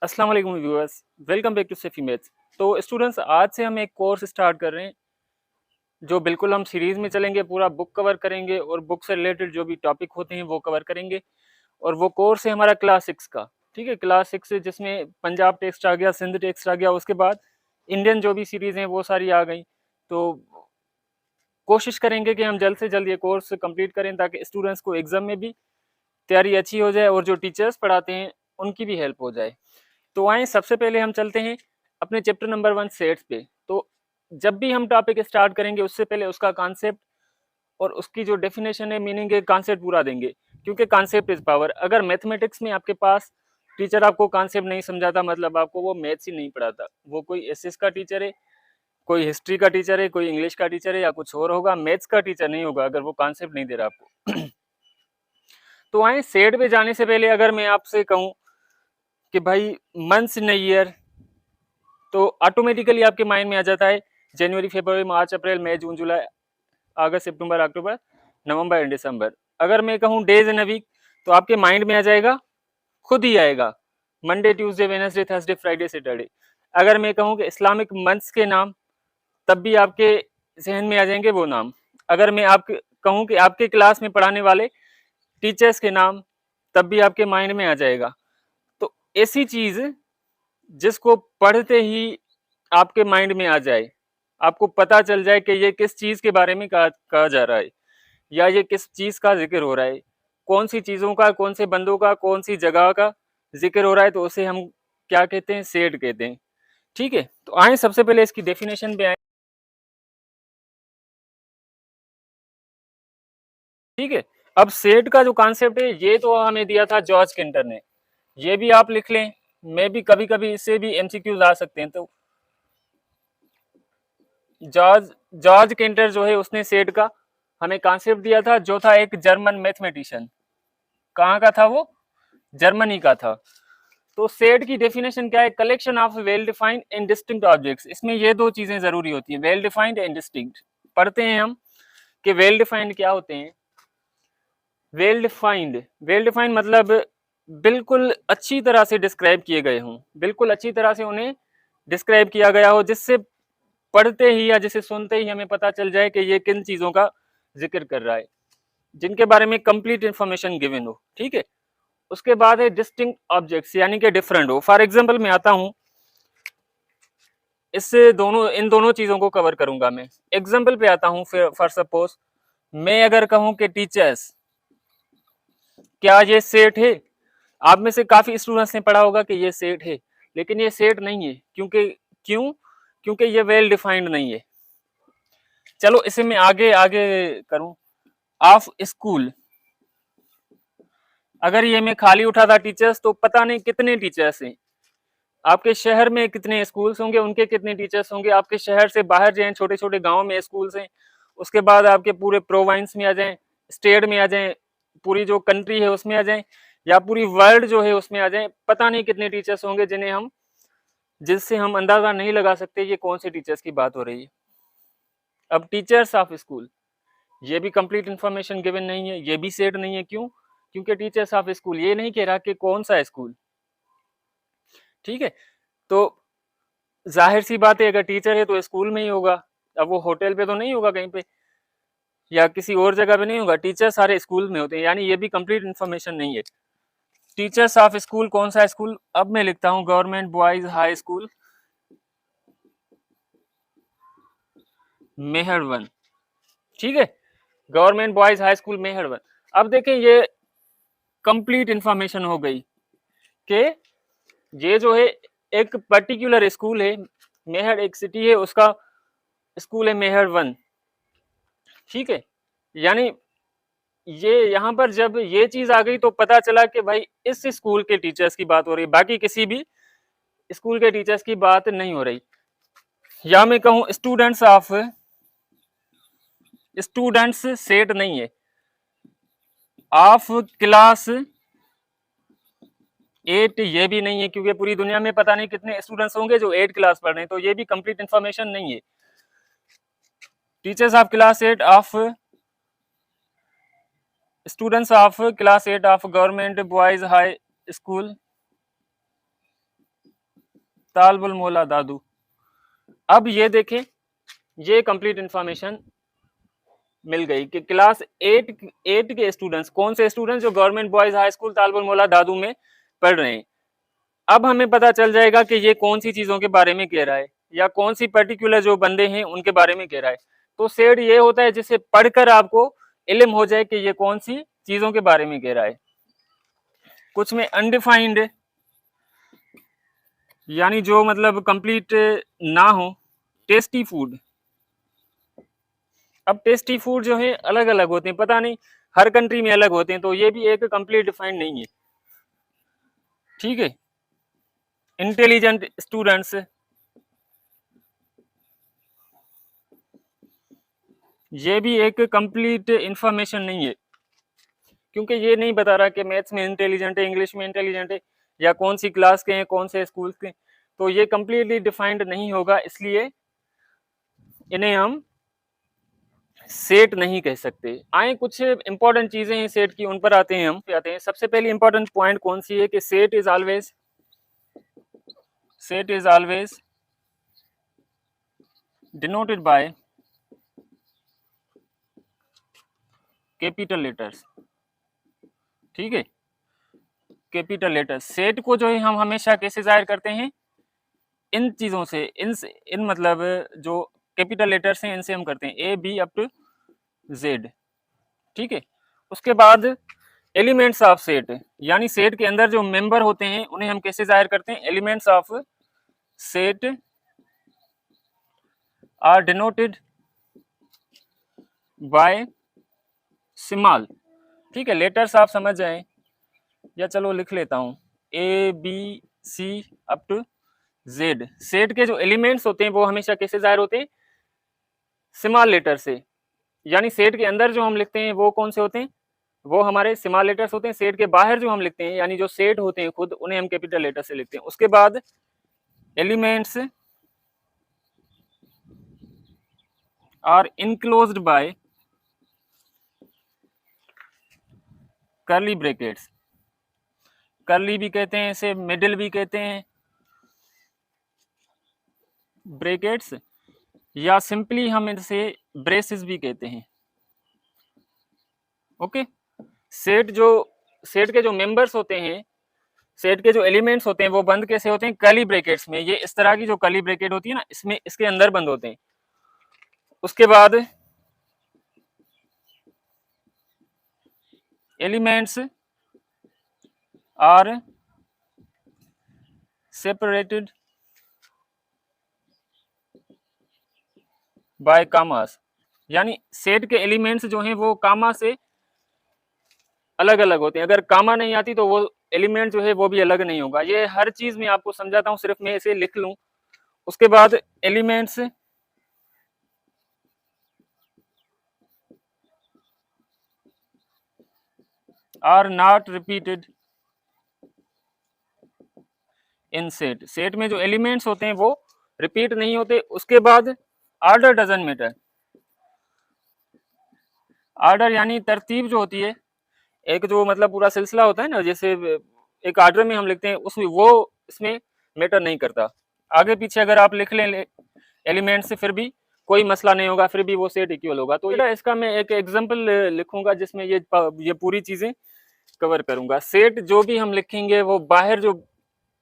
अस्सलाम वालेकुम viewers, welcome back to Safi maths. तो स्टूडेंट्स, आज से हम एक कोर्स स्टार्ट कर रहे हैं जो बिल्कुल हम सीरीज में चलेंगे, पूरा बुक कवर करेंगे और बुक से रिलेटेड जो भी टॉपिक होते हैं वो कवर करेंगे। और वो कोर्स है हमारा क्लास 6 का। ठीक है, क्लास 6 जिसमें पंजाब टेक्स्ट आ गया, सिंध टेक्स्ट आ गया, उसके बाद इंडियन जो भी सीरीज हैं वो सारी आ गई। तो कोशिश करेंगे कि हम जल्द से जल्द ये कोर्स कंप्लीट करें ताकि स्टूडेंट्स को एग्जाम में भी तैयारी अच्छी हो जाए और जो टीचर्स पढ़ाते हैं उनकी भी हेल्प हो जाए। तो आए सबसे पहले हम चलते हैं अपने चैप्टर नंबर 1 सेट्स पे। तो जब भी हम टॉपिक स्टार्ट करेंगे उससे पहले उसका कॉन्सेप्ट और उसकी जो डेफिनेशन है, मीनिंग है, कॉन्सेप्ट पूरा देंगे, क्योंकि कॉन्सेप्ट इज पावर। अगर मैथमेटिक्स में आपके पास टीचर आपको कॉन्सेप्ट नहीं समझाता, मतलब आपको वो मैथ्स ही नहीं पढ़ाता। वो कोई एसएस का टीचर है, कोई हिस्ट्री का टीचर है, कोई इंग्लिश का टीचर है या कुछ और होगा, मैथ्स का टीचर नहीं होगा अगर वो कॉन्सेप्ट नहीं दे रहा आपको। तो आए सेट पे जाने से पहले अगर मैं आपसे कहूँ कि भाई मंथ्स इन ईयर, तो ऑटोमेटिकली आपके माइंड में आ जाता है जनवरी, फरवरी, मार्च, अप्रैल, मई, जून, जुलाई, अगस्त, सितंबर, अक्टूबर, नवंबर एंड दिसंबर। अगर मैं कहूँ डेज इन अ वीक, तो आपके माइंड में आ जाएगा, खुद ही आएगा, Monday, Tuesday, Wednesday, Thursday, Friday, Saturday. अगर मैं कहूँ कि इस्लामिक मंथ्स के नाम, तब भी आपके जहन में आ जाएंगे वो नाम। अगर मैं आप कहूँ कि आपके क्लास में पढ़ाने वाले टीचर्स के नाम, तब भी आपके माइंड में आ जाएगा। तो ऐसी चीज जिसको पढ़ते ही आपके माइंड में आ जाए, आपको पता चल जाए कि ये किस चीज के बारे में कहा जा रहा है या ये किस चीज का जिक्र हो रहा है, कौन सी चीजों का, कौन से बंदों का, कौन सी जगह का जिक्र हो रहा है, तो उसे हम क्या कहते हैं, सेट कहते हैं। ठीक है, तो आए सबसे पहले इसकी डेफिनेशन पे आए। ठीक है, अब सेट का जो कॉन्सेप्ट है ये तो हमें दिया था जॉर्ज केंटर ने, ये भी आप लिख लें। मैं भी कभी कभी इससे भी एमसीक्यूज आ सकते हैं। तो जॉर्ज जॉर्ज केंटर जो है उसने सेट का हमें कॉन्सेप्ट दिया था, जो था एक जर्मन मैथमेटिशियन। कहाँ का था वो? जर्मनी का था। तो सेट की डेफिनेशन क्या है? Collection of well defined and distinct objects. इसमें ये दो चीजें जरूरी होती हैं, वेल डिफाइंड एंड डिस्टिंक्ट। पढ़ते हैं हम कि वेल डिफाइंड क्या होते हैं। वेल डिफाइंड मतलब बिल्कुल अच्छी तरह से डिस्क्राइब किए गए हों, बिल्कुल अच्छी तरह से उन्हें डिस्क्राइब किया गया हो, जिससे पढ़ते ही या जिसे सुनते ही हमें पता चल जाए कि ये किन चीजों का जिक्र कर रहा है, जिनके बारे में कंप्लीट इंफॉर्मेशन गिवन हो। ठीक है, उसके बाद है डिस्टिंक्ट ऑब्जेक्ट्स, यानी कि डिफरेंट हो। फॉर एग्जांपल मैं आता हूं, इससे दोनों, इन दोनों चीजों को कवर करूंगा मैं। एग्जांपल पे आता हूं, फिर फॉर सपोज मैं अगर कहूं कि टीचर्स, क्या ये सेट है? आप में से काफी स्टूडेंट्स ने पढ़ा होगा कि ये सेट है, लेकिन ये सेट नहीं है। क्यों? क्योंकि ये वेल डिफाइंड नहीं है। चलो इसे मैं आगे आगे करूं। ऑफ स्कूल, अगर ये मैं खाली उठा था टीचर्स, तो पता नहीं कितने टीचर्स हैं। आपके शहर में कितने स्कूल्स होंगे, उनके कितने टीचर्स होंगे। आपके शहर से बाहर जाएं, छोटे छोटे गांव में स्कूल्स हैं। उसके बाद आपके पूरे प्रोविंस में आ जाएं, स्टेट में आ जाएं, पूरी जो कंट्री है उसमें आ जाएं, या पूरी वर्ल्ड जो है उसमें आ जाएं, पता नहीं कितने टीचर्स होंगे जिससे हम अंदाजा नहीं लगा सकते ये कौन से टीचर्स की बात हो रही है। अब टीचर्स ऑफ स्कूल, ये भी कंप्लीट इंफॉर्मेशन गिवन नहीं है, ये भी सेट नहीं है। क्यों? क्योंकि टीचर्स ऑफ स्कूल ये नहीं कह रहा कि कौन सा स्कूल। ठीक है, तो जाहिर सी बात है, अगर टीचर है तो स्कूल में ही होगा। अब वो होटल पे तो नहीं होगा कहीं पे, या किसी और जगह पे नहीं होगा। टीचर सारे स्कूल में होते हैं, यानी ये भी कंप्लीट इन्फॉर्मेशन नहीं है। टीचर्स ऑफ स्कूल, कौन सा स्कूल? अब मैं लिखता हूँ गवर्नमेंट बॉयज हाई स्कूल मेहरवन। ठीक है, गवर्नमेंट बॉयज हाई स्कूल मेहरवन। अब देखें, ये कंप्लीट इंफॉर्मेशन हो गई कि ये जो है एक पर्टिकुलर स्कूल है। मेहर एक सिटी है, उसका स्कूल है मेहरवन। ठीक है, यानी ये यहाँ पर जब ये चीज आ गई तो पता चला कि भाई इस स्कूल के टीचर्स की बात हो रही, बाकी किसी भी स्कूल के टीचर्स की बात नहीं हो रही। या मैं कहूँ स्टूडेंट्स सेट नहीं है। ऑफ क्लास 8 ये भी नहीं है, क्योंकि पूरी दुनिया में पता नहीं कितने स्टूडेंट्स होंगे जो 8 क्लास पढ़ रहे हैं, तो ये भी कंप्लीट इंफॉर्मेशन नहीं है। Teachers of class 8 of students of class 8 of government boys high school तालबुल मोला दादू। अब ये देखें, ये कंप्लीट इंफॉर्मेशन मिल गई कि क्लास 8 के स्टूडेंट्स, कौन से स्टूडेंट्स, जो गवर्नमेंट बॉयज हाई स्कूल तालबुल मोला दादू में पढ़ रहे हैं। अब हमें पता चल जाएगा कि ये कौन सी चीजों के बारे में कह रहा है, या कौन सी पर्टिकुलर जो बंदे हैं उनके बारे में कह रहा है। तो सेड ये होता है जिसे पढ़कर आपको इल्म हो जाए कि ये कौन सी चीजों के बारे में कह रहा है। कुछ में अनडिफाइंड, यानी जो मतलब कंप्लीट ना हो। टेस्टी फूड, अब टेस्टी फूड जो है अलग अलग होते हैं, पता नहीं हर कंट्री में अलग होते हैं, तो ये भी एक कंप्लीट डिफाइंड नहीं है। ठीक है। इंटेलिजेंट स्टूडेंट्स, ये भी एक कंप्लीट इंफॉर्मेशन नहीं है, क्योंकि ये नहीं बता रहा कि मैथ्स में इंटेलिजेंट है, इंग्लिश में इंटेलिजेंट है, या कौन सी क्लास के हैं, कौन से स्कूल के, तो ये कंप्लीटली डिफाइंड नहीं होगा, इसलिए इन्हें हम सेट नहीं कह सकते। आए कुछ इंपॉर्टेंट चीजें हैं सेट की, उन पर आते हैं हम आते हैं। सबसे पहली इंपॉर्टेंट पॉइंट कौन सी है कि set is always denoted by capital letters. ठीक है, कैपिटल लेटर्स। सेट को जो है हम हमेशा कैसे जाहिर करते हैं, इन चीजों से, इन मतलब जो कैपिटल लेटर्स हैं इनसे हम करते हैं, A B up to Z. ठीक है। उसके बाद एलिमेंट्स ऑफ सेट, यानी सेट के अंदर जो मेंबर होते हैं उन्हें हम कैसे जाहिर करते हैं, elements of set are denoted by small. ठीक है, लेटर्स आप समझ जाएं, या चलो लिख लेता हूं, A B C up to Z. Set के जो एलिमेंट्स होते हैं वो हमेशा कैसे जाहिर होते हैं, स्मॉल लेटर से। यानी सेट के अंदर जो हम लिखते हैं वो कौन से होते हैं, वो हमारे स्मॉल लेटर्स होते हैं। सेट के बाहर जो हम लिखते हैं, यानी जो सेट होते हैं खुद, उन्हें हम कैपिटल लेटर से लिखते हैं। उसके बाद elements are enclosed by curly brackets. Curly भी कहते हैं इसे, मिडिल भी कहते हैं, ब्रैकेट्स, या सिंपली हम इसे ब्रेसेस भी कहते हैं। ओके। सेट के जो मेंबर्स होते हैं, सेट के जो एलिमेंट्स होते हैं वो बंद कैसे होते हैं, कर्ली ब्रैकेट्स में। ये इस तरह की जो कर्ली ब्रैकेट होती है ना, इसमें इसके अंदर बंद होते हैं। उसके बाद एलिमेंट्स आर सेपरेटेड बाय कामास, यानी सेट के एलिमेंट्स जो हैं वो कामा से अलग अलग होते हैं। अगर कामा नहीं आती तो वो एलिमेंट जो है वो भी अलग नहीं होगा। ये हर चीज में आपको समझाता हूं, सिर्फ मैं इसे लिख लूं। उसके बाद elements are not repeated in set. Set में जो एलिमेंट्स होते हैं वो रिपीट नहीं होते। उसके बाद ऑर्डर डजंट मैटर। ऑर्डर यानी तरतीब जो होती है, एक जो मतलब पूरा सिलसिला होता है ना, जैसे एक ऑर्डर में हम लिखते हैं, उसमें वो इसमें मैटर नहीं करता। आगे पीछे अगर आप लिख लें एलिमेंट से, फिर भी कोई मसला नहीं होगा, फिर भी वो सेट इक्वल होगा। तो इसका मैं एक एग्जांपल लिखूंगा जिसमें ये पूरी चीजें कवर करूंगा। सेट जो भी हम लिखेंगे वो बाहर जो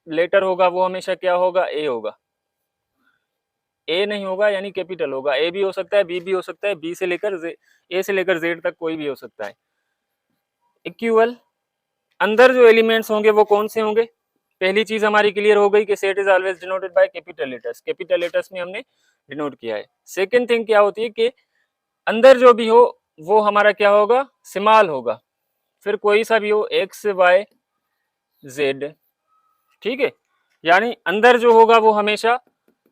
लेटर होगा वो हमेशा क्या होगा, ए होगा। ए नहीं होगा यानी कैपिटल होगा। ए भी हो सकता है, बी भी हो सकता है, बी से लेकर ए से लेकर जेड तक कोई भी हो सकता है। इक्वल, अंदर जो एलिमेंट्स होंगे वो कौन से होंगे, पहली चीज हमारी क्लियर हो गई कि set is always denoted by capital letters. Capital letters में हमने डिनोट किया है। सेकंड थिंग क्या होती है कि अंदर जो भी हो वो हमारा क्या होगा, स्मॉल होगा, फिर कोई सा भी हो, एक्स वाई जेड। ठीक है, यानी अंदर जो होगा वो हमेशा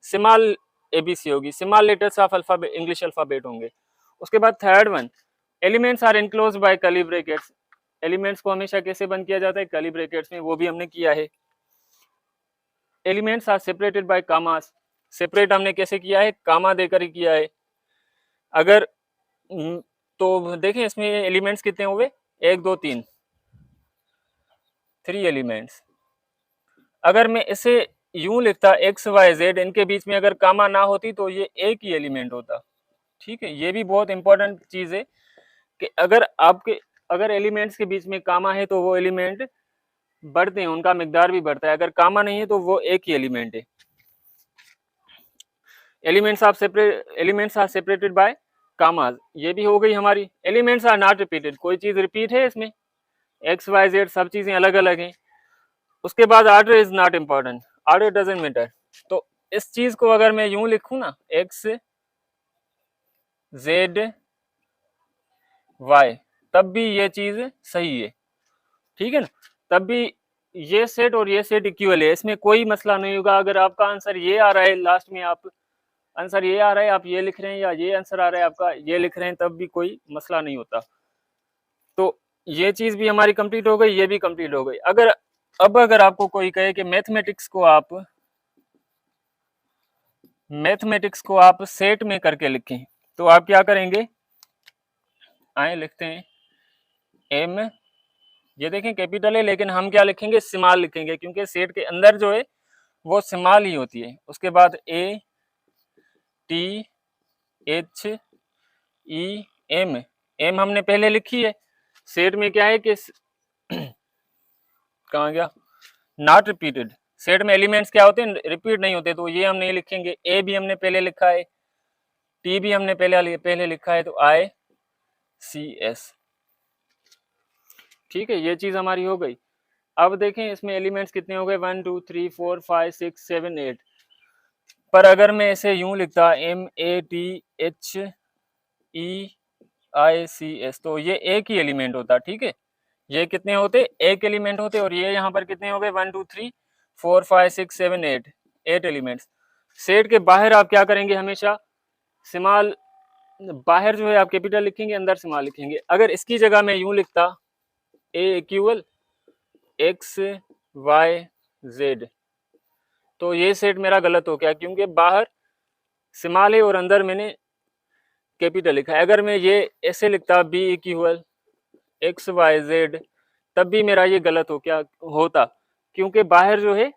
स्मॉल एबीसी होगी, small letters of alphabet, English alphabet होंगे। उसके बाद third one, elements are enclosed by curly brackets. Elements को हमेशा कैसे बंद किया जाता है, कर्ली ब्रैकेट्स में, वो भी हमने किया है। एलिमेंट्स आर सेपरेटेड बाय कामास। सेपरेट हमने कैसे किया है, कामा देकर ही किया है। अगर तो देखें इसमें एलिमेंट्स कितने हुए, 1 2 3 एलिमेंट्स। अगर मैं इसे यूं लिखता एक्स वाई जेड, इनके बीच में अगर कामा ना होती तो ये एक ही एलिमेंट होता। ठीक है, ये भी बहुत इंपॉर्टेंट चीज है कि अगर एलिमेंट्स के बीच में कामा है तो वो एलिमेंट बढ़ते हैं, उनका मिकदार भी बढ़ता है। अगर कामा नहीं है तो वो एक ही एलिमेंट है। Elements are separated by commas, ये भी हो गई हमारी। एलिमेंट्स आर नॉट रिपीटेड, कोई चीज रिपीट है इसमें, एक्स वाई जेड सब चीजें अलग अलग हैं। उसके बाद order is not important, order doesn't matter. तो इस चीज को अगर मैं यूं लिखूं ना, एक्स जेड वाई, तब भी ये चीज सही है। ठीक है ना, तब भी ये सेट और ये सेट इक्वल है, इसमें कोई मसला नहीं होगा। अगर आपका आंसर ये आ रहा है, लास्ट में आप आंसर ये आ रहा है, आप ये लिख रहे हैं, या ये आंसर आ रहा है आपका ये लिख रहे हैं, तब भी कोई मसला नहीं होता। तो ये चीज भी हमारी कंप्लीट हो गई, ये भी कंप्लीट हो गई। अगर आपको कोई कहे कि मैथमेटिक्स को आप सेट में करके लिखें, तो आप क्या करेंगे, आए लिखते हैं एम, ये देखें कैपिटल है, लेकिन हम क्या लिखेंगे, स्मॉल लिखेंगे, क्योंकि सेट के अंदर जो है वो स्मॉल ही होती है। उसके बाद A T H E M, M हमने पहले लिखी है। सेट में क्या है कि कहाँ गया, नॉट रिपीटेड, सेट में एलिमेंट्स क्या होते हैं, रिपीट नहीं होते, तो ये हम नहीं लिखेंगे। ए भी हमने पहले लिखा है, टी भी हमने पहले लिखा है, तो आई सी एस। ठीक है, ये चीज हमारी हो गई। अब देखें इसमें एलिमेंट्स कितने हो गए, 1 2 3 4 5 6 7 8। पर अगर मैं इसे यूं लिखता MATHEICS, तो ये एक ही एलिमेंट होता। ठीक है, ये कितने होते, एक एलिमेंट होते, और ये यहाँ पर कितने हो गए, 1 2 3 4 5 6 7 8, 8 एलिमेंट्स। सेट के बाहर आप क्या करेंगे, हमेशा स्मॉल, बाहर जो है आप कैपिटल लिखेंगे, अंदर स्मॉल लिखेंगे। अगर इसकी जगह मैं यूं लिखता A = X Y Z, तो ये सेट मेरा गलत हो गया, क्योंकि बाहर स्मॉल है और अंदर मैंने कैपिटल लिखा है। अगर मैं ये ऐसे लिखता B = X Y Z, तब भी मेरा ये गलत होता, क्योंकि बाहर जो है,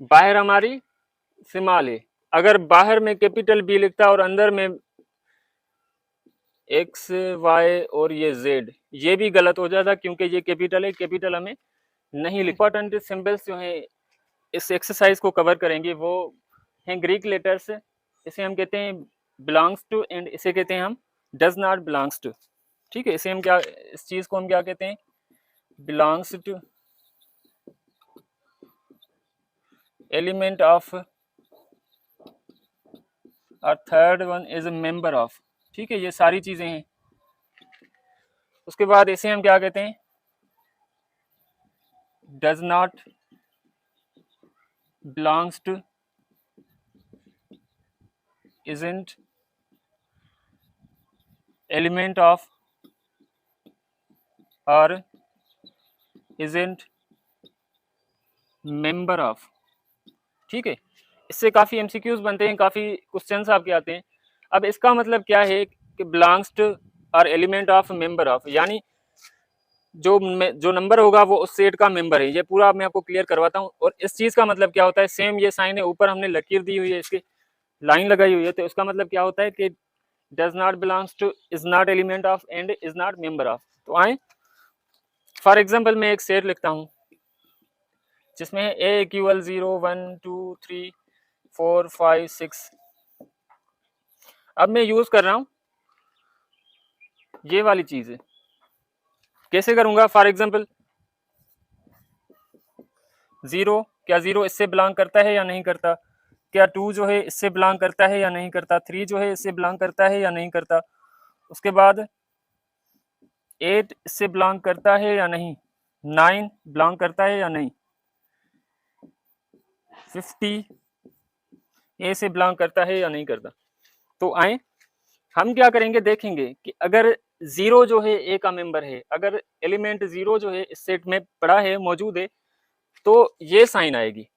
बाहर हमारी स्मॉल है। अगर बाहर में कैपिटल B लिखता और अंदर में X Y और ये Z, ये भी गलत हो जाता, क्योंकि ये कैपिटल है, कैपिटल हमें नहीं लिखा। इंपॉर्टेंट सिंबल्स जो है इस एक्सरसाइज को कवर करेंगे वो हैं ग्रीक लेटर्स, इसे हम कहते हैं बिलोंग्स टू, एंड इसे कहते हैं हम डज नॉट बिलोंग्स टू। ठीक है, इसे हम क्या, इस चीज को हम क्या कहते हैं, बिलोंग्स टू, एलिमेंट ऑफ, और third one is a member of. ठीक है, ये सारी चीजें हैं। उसके बाद इसे हम क्या कहते हैं, does not belongs to, isn't element of, और isn't member of। ठीक है, इससे काफ़ी एमसीक्यूज बनते हैं, काफ़ी क्वेश्चंस आपके आते हैं। अब इसका मतलब क्या है कि बिलोंग्स टू और एलिमेंट ऑफ, मेंबर ऑफ, यानी जो नंबर होगा वो उस सेट का मेंबर है। ये पूरा मैं आपको क्लियर करवाता हूँ। और इस चीज़ का मतलब क्या होता है, सेम ये साइन है, ऊपर हमने लकीर दी हुई है, इसके लाइन लगाई हुई है, तो इसका मतलब क्या होता है कि does not belongs to, is not element of, and is not member of. तो आए फॉर एग्जांपल मैं एक सेट लिखता हूँ जिसमें A = 0 1 2 3 4 5 6। अब मैं यूज कर रहा हूँ ये वाली चीज है, कैसे करूंगा, फॉर एग्जांपल 0, क्या 0 इससे बिलोंग करता है या नहीं करता, क्या 2 जो है इससे बिलोंग करता है या नहीं करता, 3 जो है इससे बिलोंग करता है या नहीं करता, उसके बाद 8 इससे बिलोंग करता है या नहीं, 9 बिलोंग करता है या नहीं, 50 ए से बिलोंग करता है या नहीं करता। तो आए हम क्या करेंगे, देखेंगे कि अगर 0 जो है ए का मेंबर है, अगर एलिमेंट 0 जो है इस सेट में पड़ा है, मौजूद है, तो ये साइन आएगी।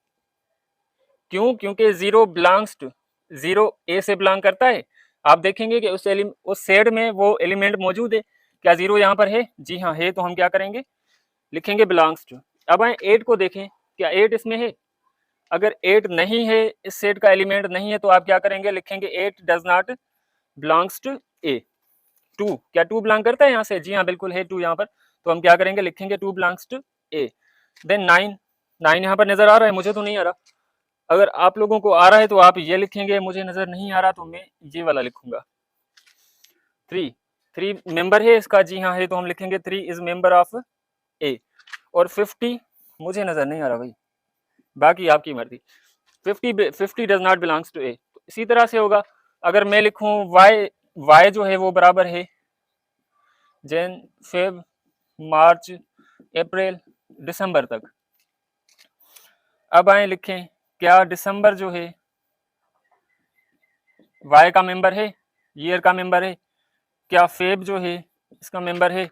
क्यों, क्योंकि 0 बिलोंग्स टू, 0 ए से बिलोंग करता है। आप देखेंगे कि उस सेट में वो एलिमेंट मौजूद है। क्या 0 यहाँ पर है, जी हाँ है, तो हम क्या करेंगे, लिखेंगे बिलोंग्स टू। अब आए 8 को देखें, क्या 8 इसमें है? अगर 8 नहीं है, इस सेट का एलिमेंट नहीं है, तो आप क्या करेंगे, लिखेंगे 8 डज नॉट बिलोंग्स टू ए। 2, क्या 2 बिलोंग करता है यहाँ से? जी हाँ, बिल्कुल है 2 यहाँ पर। तो हम क्या करेंगे, लिखेंगे 2 बिलोंग्स टू ए। देन 9, 9 यहाँ पर नजर आ रहा है, मुझे तो नहीं आ रहा। अगर आप लोगों को आ रहा है तो आप ये लिखेंगे, मुझे नजर नहीं आ रहा तो मैं ये वाला लिखूंगा। 3, 3 मेंबर है इसका, जी हाँ है, तो हम लिखेंगे 3 इज मेंबर ऑफ ए। और 50 मुझे नजर नहीं आ रहा भाई, बाकी आपकी मर्जी। 50 डज नॉट बिलोंग्स टू ए। इसी तरह से होगा। अगर मैं लिखूं y जो है वो बराबर है जैन, फेब, मार्च, अप्रैल, दिसंबर तक। अब आए लिखें, क्या दिसंबर जो है y का मेंबर है, ईयर का मेंबर है? क्या फेब जो है इसका मेंबर है?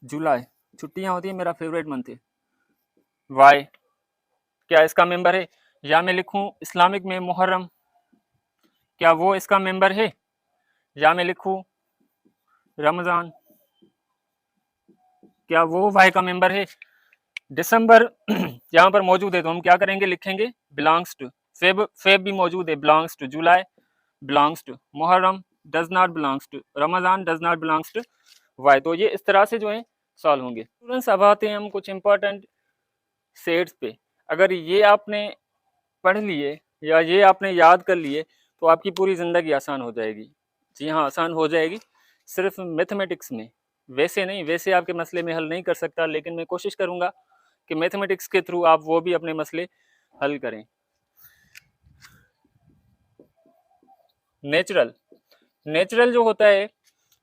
जुलाई, छुट्टियां होती है, मेरा फेवरेट मंथ है। y क्या इसका मेंबर है? या मैं लिखूं इस्लामिक में मुहर्रम, क्या वो इसका मेंबर है? या मैं लिखूं रमजान, क्या वो y का मेंबर है? दिसंबर यहाँ पर मौजूद है तो हम क्या करेंगे, लिखेंगे बिलोंग्स टू। फेब भी मौजूद है, belongs to. July belongs to. Muharram does not belongs to. Ramzan does not belongs to Y. तो ये इस तरह से जो है सॉल्व होंगे। स्टूडेंट्स अब आते हैं हम कुछ इंपॉर्टेंट सेट्स पे। अगर ये आपने पढ़ लिए या ये आपने याद कर लिए तो आपकी पूरी ज़िंदगी आसान हो जाएगी। जी हाँ, आसान हो जाएगी, सिर्फ मैथमेटिक्स में। वैसे नहीं, वैसे आपके मसले में हल नहीं कर सकता, लेकिन मैं कोशिश करूँगा कि मैथमेटिक्स के थ्रू आप वो भी अपने मसले हल करें। नेचुरल जो होता है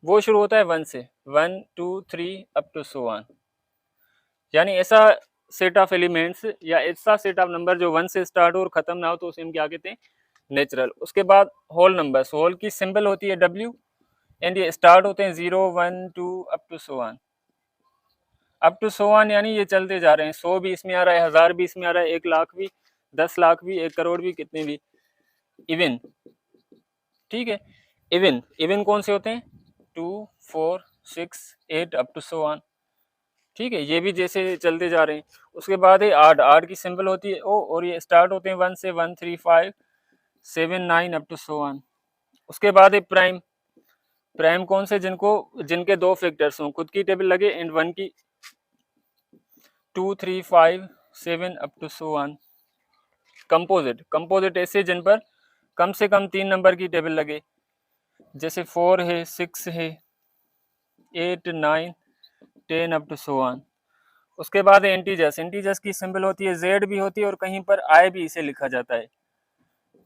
वो शुरू होता है 1 से, 1 2 3 अप टू सो ऑन। यानी ऐसा सेट ऑफ एलिमेंट्स या ऐसा सेट ऑफ नंबर जो 1 से स्टार्ट हो और खत्म ना हो तो उसे हम क्या कहते हैं, नेचुरल। उसके बाद होल नंबर्स, होल की सिंबल होती है W, एंड ये स्टार्ट होते हैं 0 1 2 up to so on. Up to so on यानी ये चलते जा रहे हैं। 100 भी इसमें आ रहा है, 1000 भी इसमें आ रहा है, 1 लाख भी, 10 लाख भी, 1 करोड़ भी, कितने भी। इवन, ठीक है। इवन कौन से होते हैं, 2 4 6 8 अप टू सो ऑन, ठीक है। ये भी जैसे चलते जा रहे हैं। उसके बाद है आड, आड की सिंबल होती है ओ, और ये स्टार्ट होते हैं 1 से, 1 3 5 7 9 अप टू सो ऑन। उसके बाद है प्राइम। प्राइम कौन से, जिनके 2 फैक्टर्स हों, खुद की टेबल लगे एंड 1 की, 2 3 5 7 up to so on. Composite ऐसे जिन पर कम से कम 3 नंबर की टेबल लगे, जैसे 4 है, 6 है, 8 9 10 अप टू सो ऑन। उसके बाद है इंटीजर्स की सिंबल होती है जेड भी होती है और कहीं पर आई भी इसे लिखा जाता है।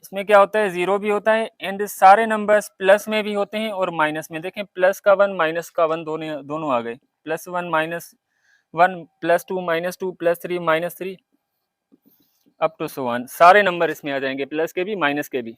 इसमें क्या होता है, 0 भी होता है एंड सारे नंबर्स प्लस में भी होते हैं और माइनस में। देखें, प्लस का 1 माइनस का 1 दोनों आ गए। +1 -1 +2 -2 +3 -3 अप टू सो ऑन। सारे नंबर इसमें आ जाएंगे, प्लस के भी माइनस के भी।